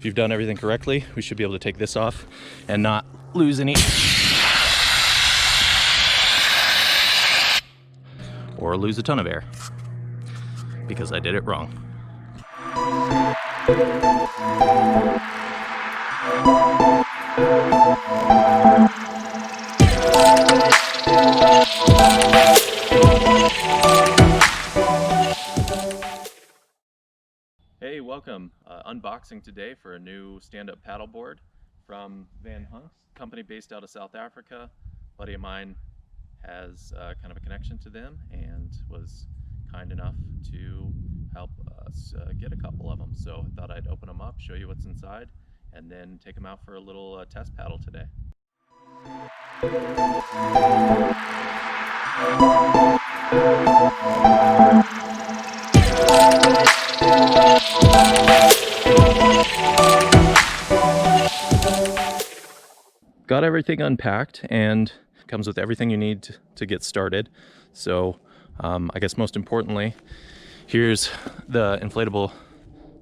you've done everything correctly, we should be able to take this off and not lose any, or lose a ton of air, because I did it wrong. Hey, welcome. Unboxing today for a new stand-up paddleboard from Vanhunks, company based out of South Africa. A buddy of mine has kind of a connection to them and was kind enough to help us get a couple of them. So I thought I'd open them up, show you what's inside, and then take them out for a little test paddle today. Got everything unpacked and comes with everything you need to get started. So I guess most importantly, here's the inflatable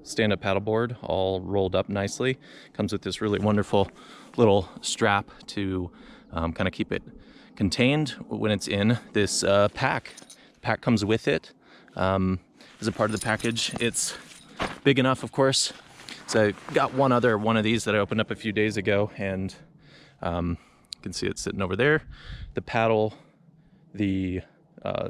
stand-up paddleboard all rolled up nicely. Comes with this really wonderful little strap to kind of keep it contained when it's in this pack. The pack comes with it as a part of the package. It's big enough, of course. So I got one of these that I opened up a few days ago, and you can see it sitting over there. The paddle, the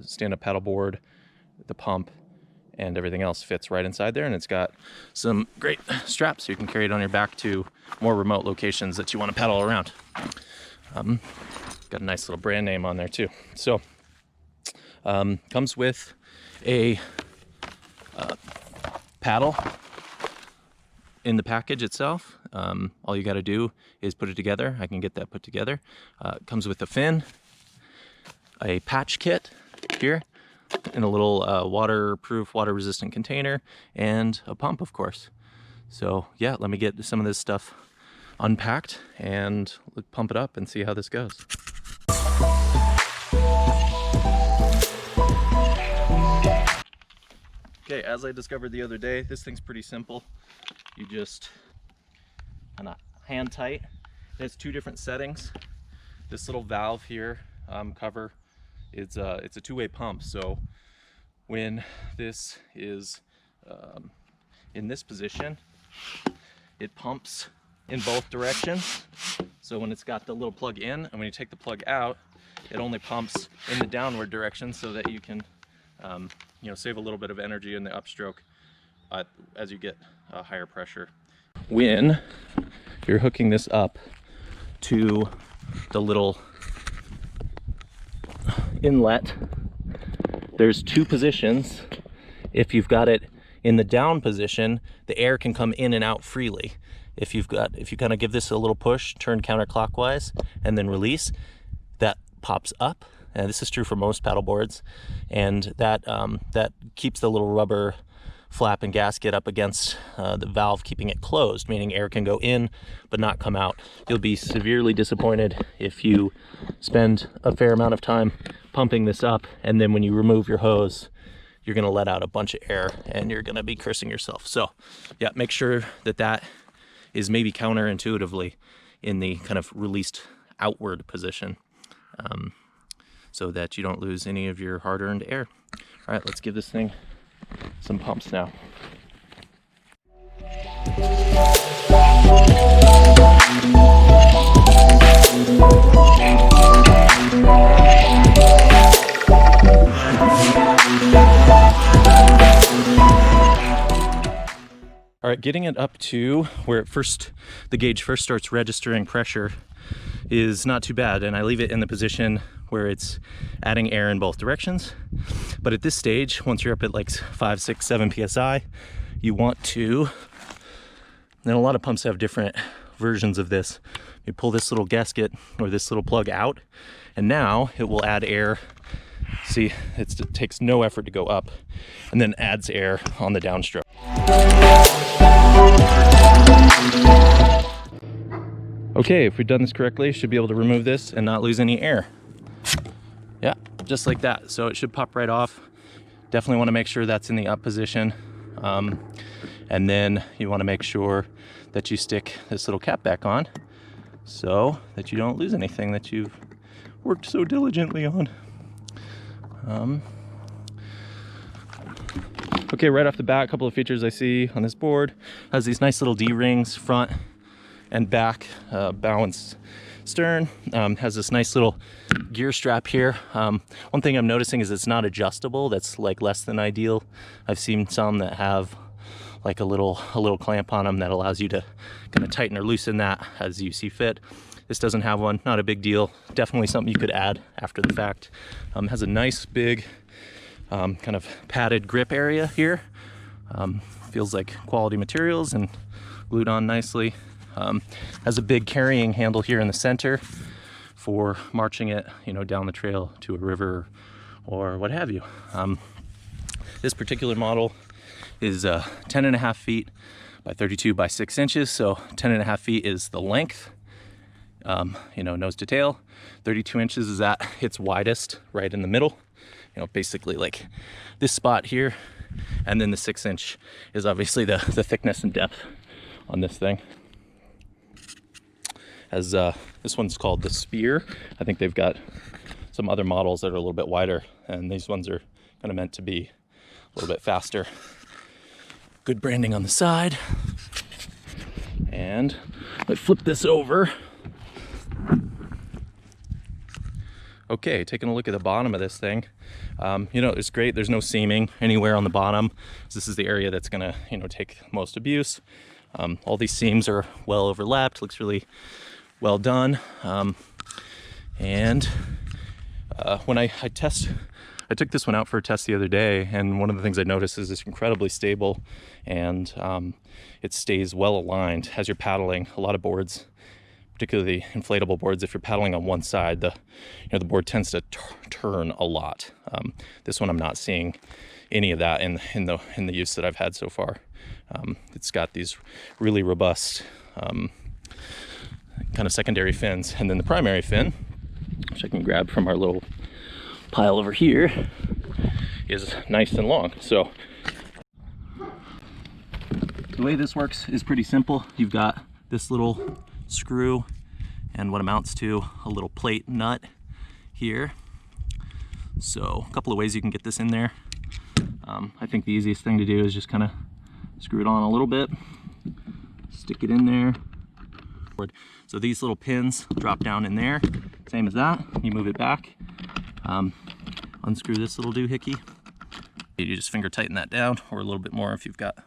stand-up paddleboard, the pump, and everything else fits right inside there, and it's got some great straps so you can carry it on your back to more remote locations that you want to paddle around. Got a nice little brand name on there too. So comes with a paddle in the package itself. All you got to do is put it together. I can get that put together. Comes with a fin, a patch kit here in a little waterproof, water-resistant container, and a pump, of course. So yeah, let me get some of this stuff unpacked and pump it up and see how this goes. Okay, as I discovered the other day, this thing's pretty simple. You just kind of hand tight. It has two different settings. This little valve here, cover, it's a two-way pump. So when this is in this position, it pumps in both directions. So when it's got the little plug in, and when you take the plug out, it only pumps in the downward direction so that you can save a little bit of energy in the upstroke as you get higher pressure. When you're hooking this up to the little inlet, there's two positions. If you've got it in the down position, the air can come in and out freely. If you kind of give this a little push, turn counterclockwise, and then release, that pops up. And this is true for most paddle boards, and that keeps the little rubber flap and gasket up against the valve, keeping it closed, meaning air can go in but not come out. You'll be severely disappointed if you spend a fair amount of time pumping this up, and then when you remove your hose, you're going to let out a bunch of air and you're going to be cursing yourself. So yeah, make sure that is maybe counterintuitively in the kind of released outward position, so that you don't lose any of your hard-earned air. All right, let's give this thing some pumps now. All right, getting it up to where the gauge first starts registering pressure is not too bad, and I leave it in the position where it's adding air in both directions. But at this stage, once you're up at like 5, 6, 7 psi, you want to, and a lot of pumps have different versions of this. You pull this little gasket or this little plug out, and now it will add air. See, it takes no effort to go up, and then adds air on the downstroke. Okay, if we've done this correctly, should be able to remove this and not lose any air. Yeah, just like that. So it should pop right off. Definitely want to make sure that's in the up position. And then you want to make sure that you stick this little cap back on so that you don't lose anything that you've worked so diligently on. Okay, right off the bat, a couple of features I see on this board. Has these nice little D-rings, front and back, balanced stern. Has this nice little gear strap here. One thing I'm noticing is it's not adjustable. That's like less than ideal. I've seen some that have like a little clamp on them that allows you to kind of tighten or loosen that as you see fit. This doesn't have one, not a big deal. Definitely something you could add after the fact. Has a nice big kind of padded grip area here. Feels like quality materials and glued on nicely. Has a big carrying handle here in the center for marching it, you know, down the trail to a river or what have you. This particular model is 10.5 feet by 32 by 6 inches. So 10.5 feet is the length, you know, nose to tail. 32 inches is at its widest, right in the middle. You know, basically like this spot here. And then the 6-inch is obviously the thickness and depth on this thing. As this one's called the Spear. I think they've got some other models that are a little bit wider, and these ones are kind of meant to be a little bit faster. Good branding on the side. And let's flip this over. Okay, taking a look at the bottom of this thing. You know, it's great. There's no seaming anywhere on the bottom. This is the area that's gonna, you know, take most abuse. All these seams are well overlapped. Looks really well done. And when I took this one out for a test the other day, and one of the things I noticed is it's incredibly stable, and it stays well aligned as you're paddling. A lot of boards, particularly inflatable boards, if you're paddling on one side, the board tends to turn a lot. This one I'm not seeing any of that in the use that I've had so far. It's got these really robust kind of secondary fins, and then the primary fin, which I can grab from our little pile over here, is nice and long. So the way this works is pretty simple. You've got this little screw and what amounts to a little plate nut here. So a couple of ways you can get this in there. I think the easiest thing to do is just kind of screw it on a little bit, stick it in there. So these little pins drop down in there, same as that. You move it back, unscrew this little doohickey. You just finger tighten that down, or a little bit more if you've got a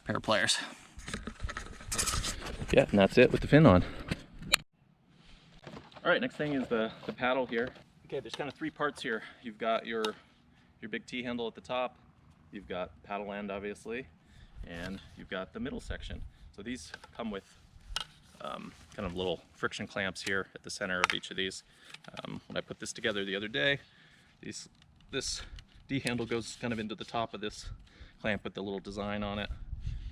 pair of pliers. Yeah, and that's it with the fin on. All right, next thing is the paddle here. Okay, there's kind of 3 parts here. You've got your big T-handle at the top, you've got paddle end obviously, and you've got the middle section. So these come with kind of little friction clamps here at the center of each of these. When I put this together the other day, this D-handle goes kind of into the top of this clamp with the little design on it.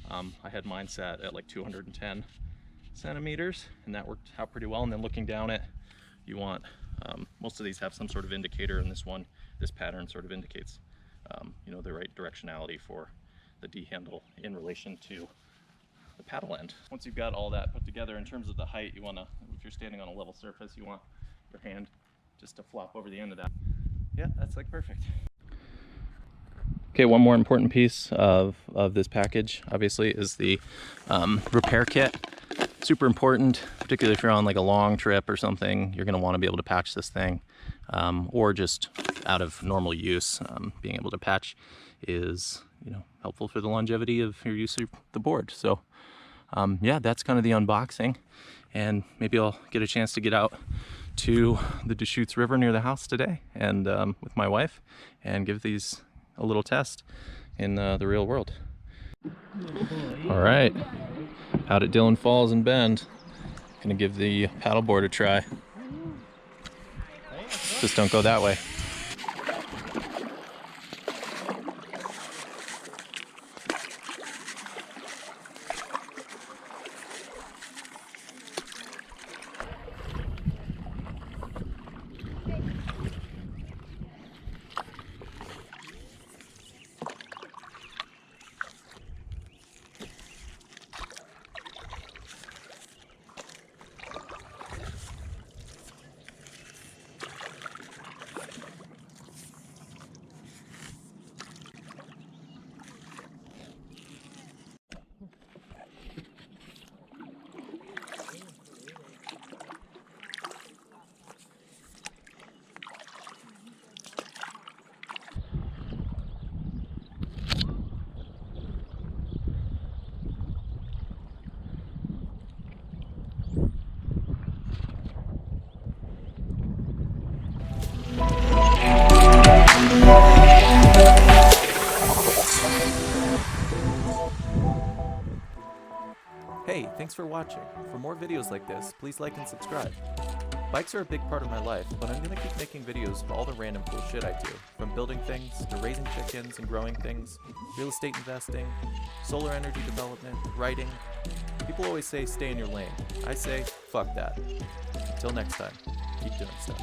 I had mine set at like 210 centimeters, and that worked out pretty well. And then looking down it, you want, most of these have some sort of indicator, and this pattern sort of indicates you know, the right directionality for the D-handle in relation to the paddle end. Once you've got all that put together, in terms of the height, you want to, if you're standing on a level surface, you want your hand just to flop over the end of that. Yeah, that's like perfect. Okay, one more important piece of this package, obviously, is the repair kit. Super important, particularly if you're on like a long trip or something. You're going to want to be able to patch this thing, or just out of normal use. Being able to patch is, you know, helpful for the longevity of your use of the board. So yeah, that's kind of the unboxing, and maybe I'll get a chance to get out to the Deschutes River near the house today, and with my wife, and give these a little test in the real world. All right, out at Dillon Falls and Bend, gonna give the paddleboard a try. Just don't go that way. Hey, thanks for watching. For more videos like this, please like and subscribe. Bikes are a big part of my life, but I'm gonna keep making videos of all the random cool shit I do, from building things, to raising chickens and growing things, real estate investing, solar energy development, writing. People always say stay in your lane. I say, fuck that. Until next time, keep doing stuff.